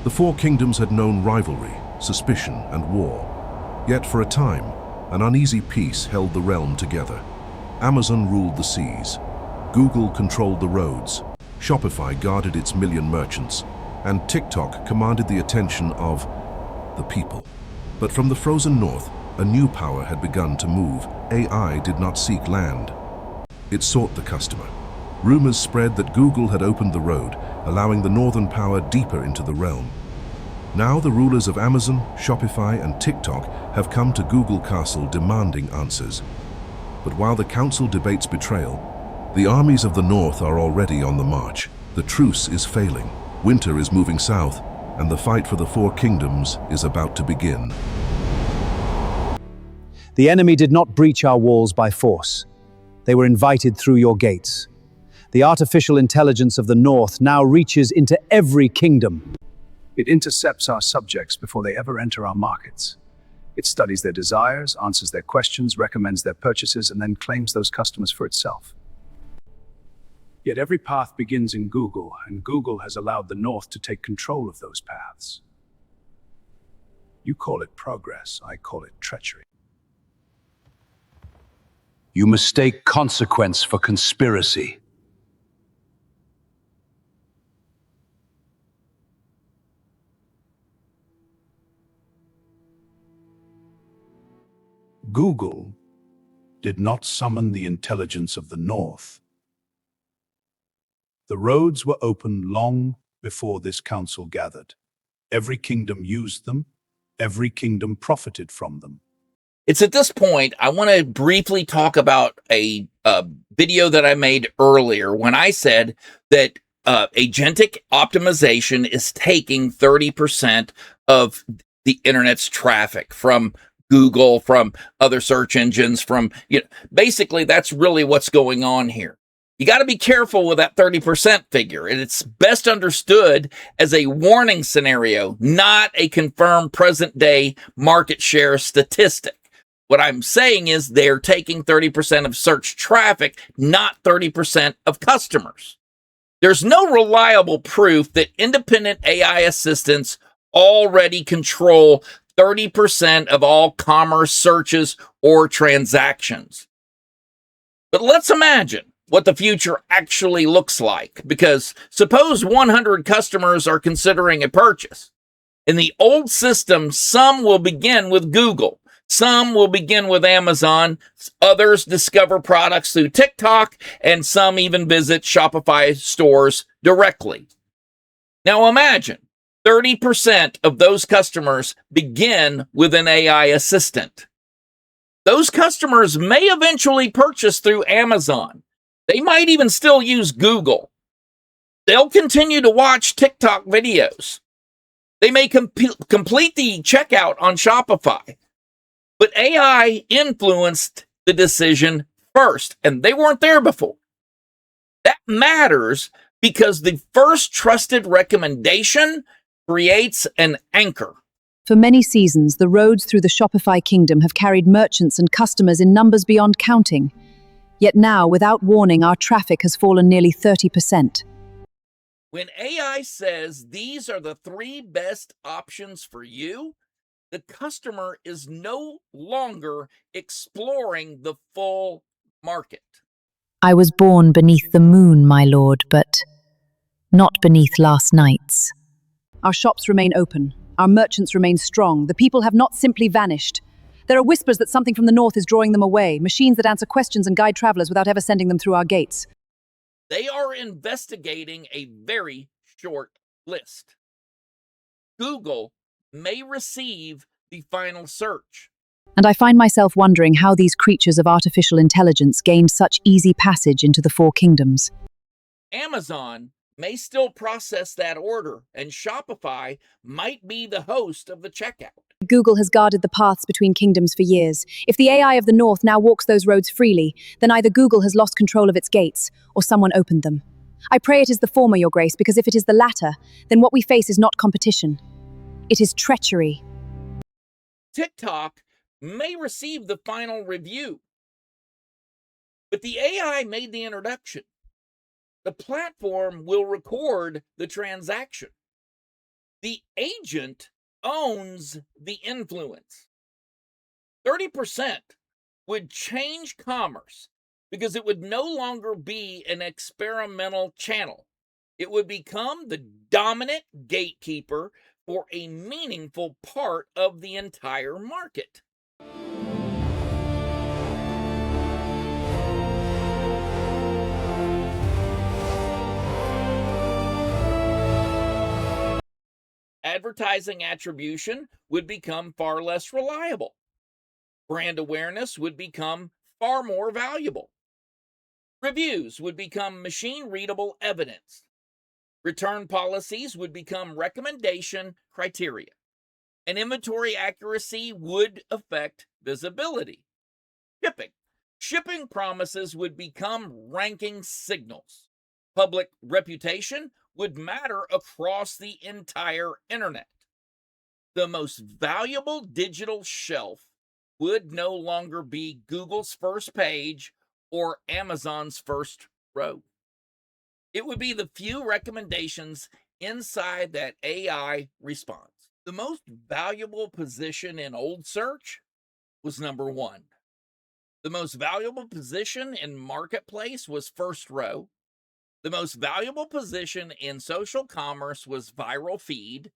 The four kingdoms had known rivalry, suspicion, and war. Yet for a time, an uneasy peace held the realm together. Amazon ruled the seas. Google controlled the roads. Shopify guarded its million merchants. And TikTok commanded the attention of the people. But from the frozen north, a new power had begun to move. AI did not seek land. It sought the customer. Rumors spread that Google had opened the road, allowing the northern power deeper into the realm. Now the rulers of Amazon, Shopify, and TikTok have come to Google Castle demanding answers. But while the council debates betrayal, the armies of the north are already on the march. The truce is failing, winter is moving south, and the fight for the four kingdoms is about to begin. The enemy did not breach our walls by force. They were invited through your gates. The artificial intelligence of the north now reaches into every kingdom. It intercepts our subjects before they ever enter our markets. It studies their desires, answers their questions, recommends their purchases, and then claims those customers for itself. Yet every path begins in Google, and Google has allowed the North to take control of those paths. You call it progress, I call it treachery. You mistake consequence for conspiracy. Google did not summon the intelligence of the North. The roads were open long before this council gathered. Every kingdom used them. Every kingdom profited from them. It's at this point I want to briefly talk about a video that I made earlier when I said that agentic optimization is taking 30% of the internet's traffic from Google, from other search engines, from, basically that's really what's going on here. You got to be careful with that 30% figure, and it's best understood as a warning scenario, not a confirmed present day market share statistic. What I'm saying is they're taking 30% of search traffic, not 30% of customers. There's no reliable proof that independent AI assistants already control 30% of all commerce searches or transactions. But let's imagine what the future actually looks like, because suppose 100 customers are considering a purchase. In the old system, some will begin with Google, some will begin with Amazon, others discover products through TikTok, and some even visit Shopify stores directly. Now imagine 30% of those customers begin with an AI assistant. Those customers may eventually purchase through Amazon. They might even still use Google. They'll continue to watch TikTok videos. They may complete the checkout on Shopify. But AI influenced the decision first, and they weren't there before. That matters because the first trusted recommendation creates an anchor. For many seasons, the roads through the Shopify kingdom have carried merchants and customers in numbers beyond counting. Yet now, without warning, our traffic has fallen nearly 30%. When AI says these are the 3 best options for you, the customer is no longer exploring the full market. I was born beneath the moon, my lord, but not beneath last night's. Our shops remain open. Our merchants remain strong. The people have not simply vanished. There are whispers that something from the north is drawing them away, machines that answer questions and guide travelers without ever sending them through our gates. They are investigating a very short list. Google may receive the final search. And I find myself wondering how these creatures of artificial intelligence gained such easy passage into the 4 kingdoms. Amazon may still process that order, and Shopify might be the host of the checkout. Google has guarded the paths between kingdoms for years. If the AI of the north now walks those roads freely, then either Google has lost control of its gates, or someone opened them. I pray it is the former, Your Grace, because if it is the latter, then what we face is not competition. It is treachery. TikTok may receive the final review, but the AI made the introduction. The platform will record the transaction. The agent owns the influence. 30% would change commerce because it would no longer be an experimental channel. It would become the dominant gatekeeper for a meaningful part of the entire market. Advertising attribution would become far less reliable. Brand awareness would become far more valuable. Reviews would become machine-readable evidence. Return policies would become recommendation criteria. And inventory accuracy would affect visibility. Shipping promises would become ranking signals. Public reputation would matter across the entire internet. The most valuable digital shelf would no longer be Google's first page or Amazon's first row. It would be the few recommendations inside that AI response. The most valuable position in old search was number 1. The most valuable position in marketplace was first row. The most valuable position in social commerce was viral feed.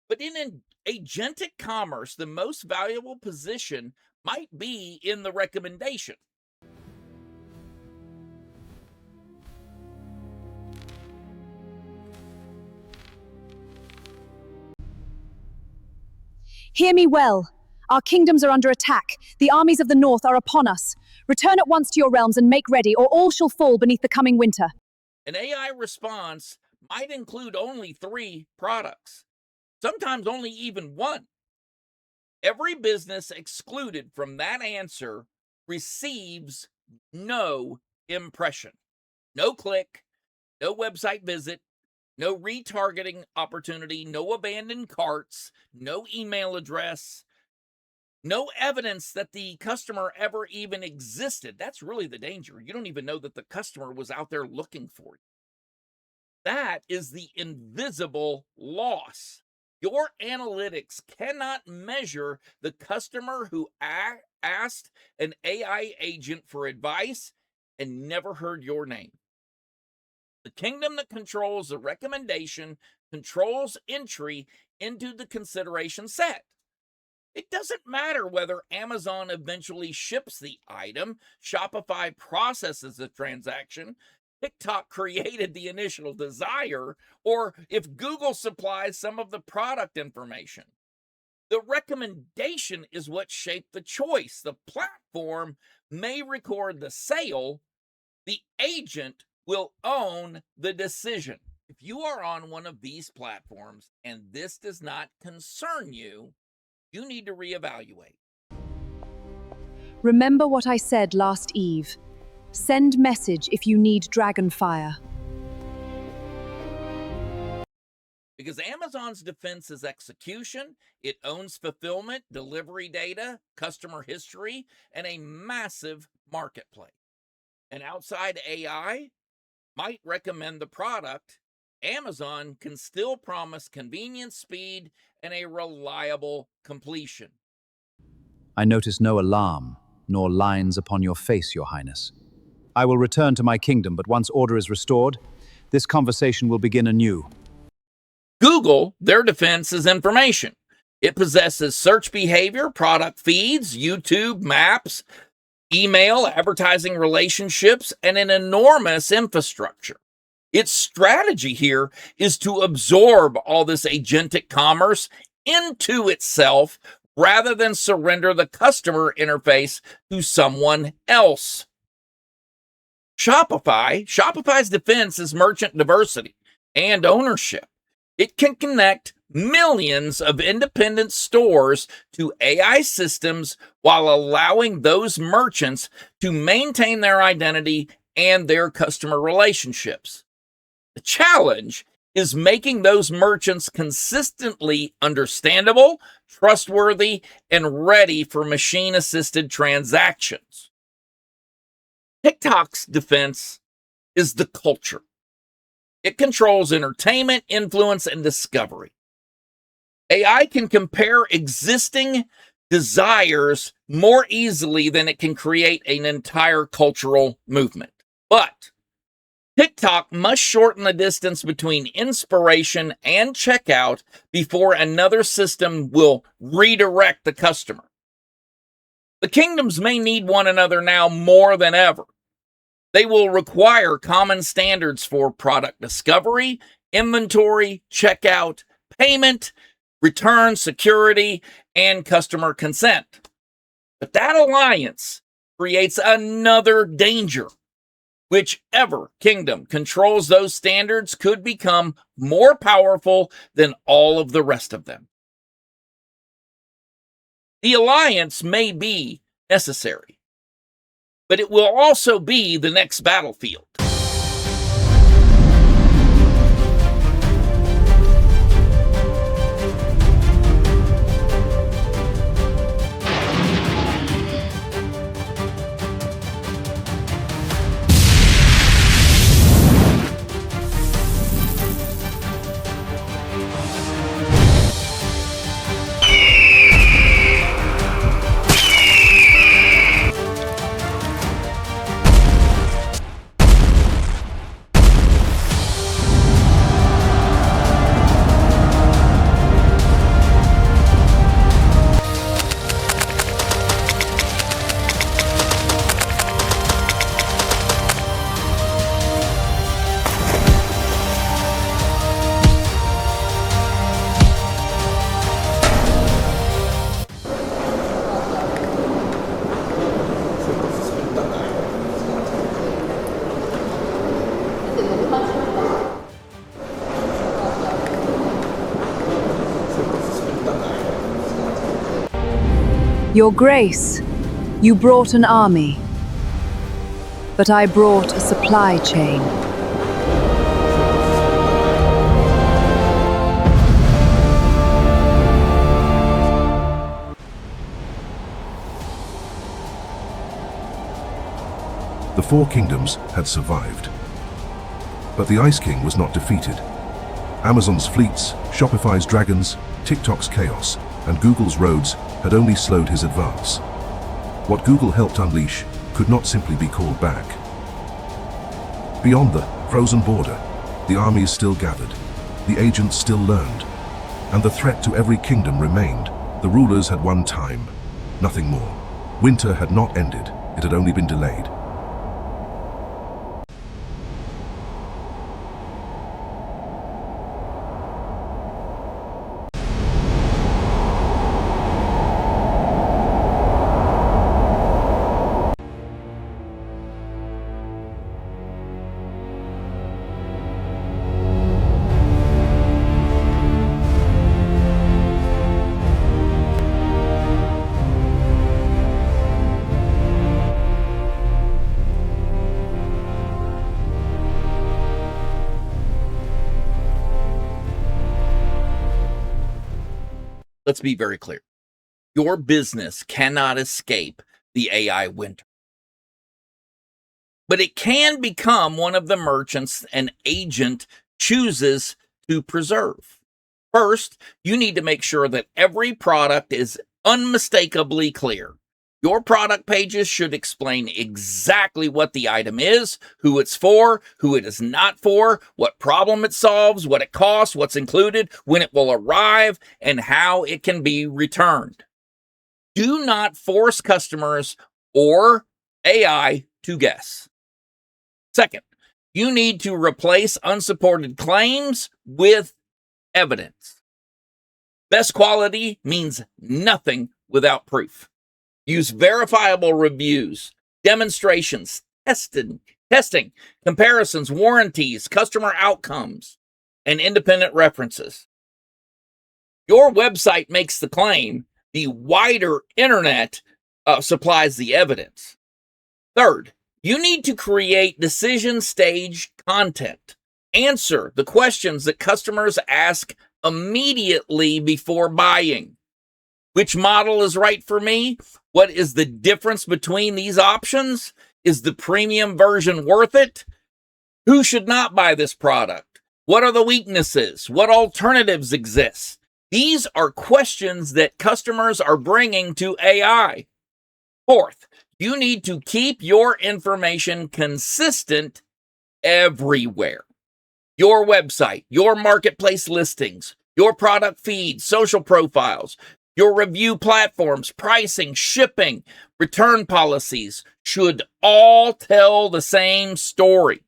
But in agentic commerce, the most valuable position might be in the recommendation. Hear me well. Our kingdoms are under attack. The armies of the north are upon us. Return at once to your realms and make ready, or all shall fall beneath the coming winter. An AI response might include only 3 products, sometimes only even 1. Every business excluded from that answer receives no impression, no click, no website visit, no retargeting opportunity, no abandoned carts, no email address, no evidence that the customer ever even existed. That's really the danger. You don't even know that the customer was out there looking for you. That is the invisible loss. Your analytics cannot measure the customer who asked an AI agent for advice and never heard your name. The kingdom that controls the recommendation controls entry into the consideration set. It doesn't matter whether Amazon eventually ships the item, Shopify processes the transaction, TikTok created the initial desire, or if Google supplies some of the product information. The recommendation is what shaped the choice. The platform may record the sale. The agent will own the decision. If you are on one of these platforms and this does not concern you, you need to reevaluate. Remember what I said last eve. Send message if you need dragon fire. Because Amazon's defense is execution, it owns fulfillment, delivery data, customer history, and a massive marketplace. An outside AI might recommend the product. Amazon can still promise convenience, speed, and a reliable completion. I notice no alarm, nor lines upon your face, Your Highness. I will return to my kingdom, but once order is restored, this conversation will begin anew. Google, their defense is information. It possesses search behavior, product feeds, YouTube, maps, email, advertising relationships, and an enormous infrastructure. Its strategy here is to absorb all this agentic commerce into itself rather than surrender the customer interface to someone else. Shopify's defense is merchant diversity and ownership. It can connect millions of independent stores to AI systems while allowing those merchants to maintain their identity and their customer relationships. The challenge is making those merchants consistently understandable, trustworthy, and ready for machine-assisted transactions. TikTok's defense is the culture. It controls entertainment, influence, and discovery. AI can compare existing desires more easily than it can create an entire cultural movement. But TikTok must shorten the distance between inspiration and checkout before another system will redirect the customer. The kingdoms may need one another now more than ever. They will require common standards for product discovery, inventory, checkout, payment, return, security, and customer consent. But that alliance creates another danger. Whichever kingdom controls those standards could become more powerful than all of the rest of them. The alliance may be necessary, but it will also be the next battlefield. Your Grace, you brought an army, but I brought a supply chain. The four kingdoms had survived. But the Ice King was not defeated. Amazon's fleets, Shopify's dragons, TikTok's chaos, and Google's roads had only slowed his advance. What Google helped unleash could not simply be called back. Beyond the frozen border, the armies still gathered, the agents still learned, and the threat to every kingdom remained. The rulers had won time, nothing more. Winter had not ended, it had only been delayed. Let's be very clear. Your business cannot escape the AI winter. But it can become one of the merchants an agent chooses to preserve. First, you need to make sure that every product is unmistakably clear. Your product pages should explain exactly what the item is, who it's for, who it is not for, what problem it solves, what it costs, what's included, when it will arrive, and how it can be returned. Do not force customers or AI to guess. Second, you need to replace unsupported claims with evidence. Best quality means nothing without proof. Use verifiable reviews, demonstrations, testing, comparisons, warranties, customer outcomes, and independent references. Your website makes the claim. The wider internet supplies the evidence. Third, you need to create decision stage content. Answer the questions that customers ask immediately before buying. Which model is right for me? What is the difference between these options? Is the premium version worth it? Who should not buy this product? What are the weaknesses? What alternatives exist? These are questions that customers are bringing to AI. Fourth, you need to keep your information consistent everywhere. Your website, your marketplace listings, your product feeds, social profiles, your review platforms, pricing, shipping, return policies should all tell the same story.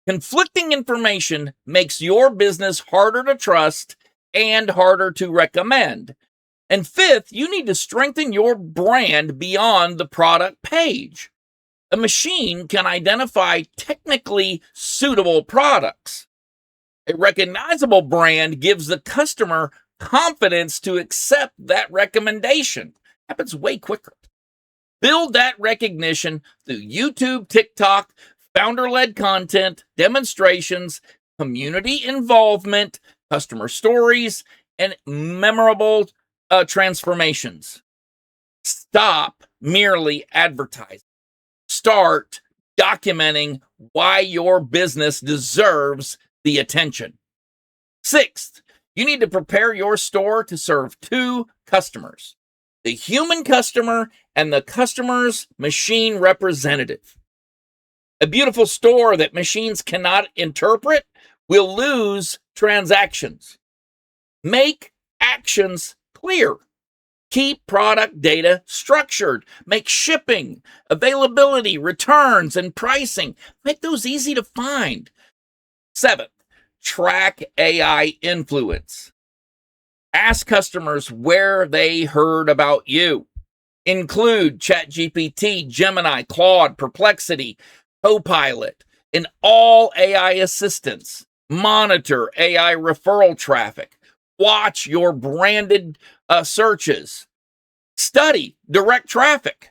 Conflicting information makes your business harder to trust and harder to recommend. And fifth, you need to strengthen your brand beyond the product page. A machine can identify technically suitable products. A recognizable brand gives the customer confidence to accept that recommendation. Happens way quicker. Build that recognition through YouTube, TikTok, founder-led content, demonstrations, community involvement, customer stories, and memorable transformations. Stop merely advertising. Start documenting why your business deserves the attention. Sixth, you need to prepare your store to serve two customers: the human customer and the customer's machine representative. A beautiful store that machines cannot interpret will lose transactions. Make actions clear. Keep product data structured. Make shipping, availability, returns, and pricing. Make those easy to find. Seventh, track AI influence. Ask customers where they heard about you. Include ChatGPT, Gemini, Claude, Perplexity, Copilot, and all AI assistants. Monitor AI referral traffic. Watch your branded searches. Study direct traffic.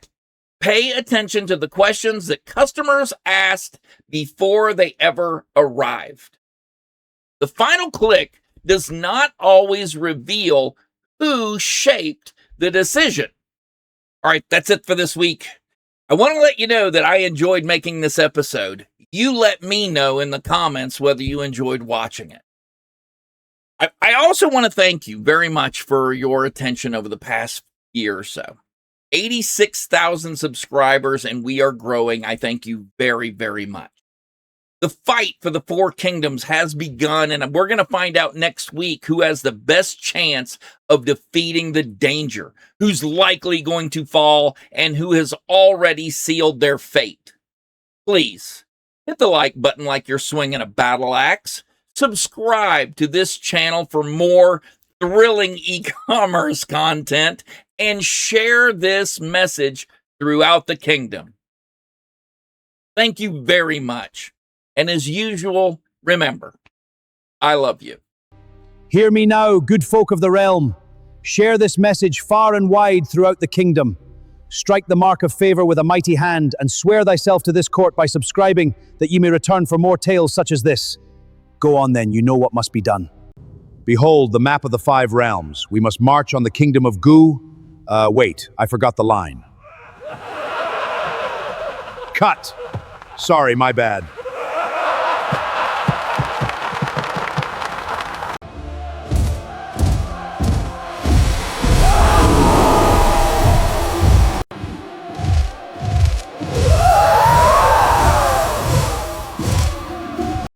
Pay attention to the questions that customers asked before they ever arrived. The final click does not always reveal who shaped the decision. All right, that's it for this week. I want to let you know that I enjoyed making this episode. You let me know in the comments whether you enjoyed watching it. I also want to thank you very much for your attention over the past year or so. 86,000 subscribers, and we are growing. I thank you very, very much. The fight for the four kingdoms has begun, and we're going to find out next week who has the best chance of defeating the danger, who's likely going to fall, and who has already sealed their fate. Please hit the like button like you're swinging a battle axe. Subscribe to this channel for more thrilling e-commerce content, and share this message throughout the kingdom. Thank you very much. And as usual, remember, I love you. Hear me now, good folk of the realm. Share this message far and wide throughout the kingdom. Strike the mark of favor with a mighty hand, and swear thyself to this court by subscribing, that ye may return for more tales such as this. Go on then, you know what must be done. Behold, the map of the 5 realms. We must march on the kingdom of Goo. Wait, I forgot the line. Cut. Sorry, my bad.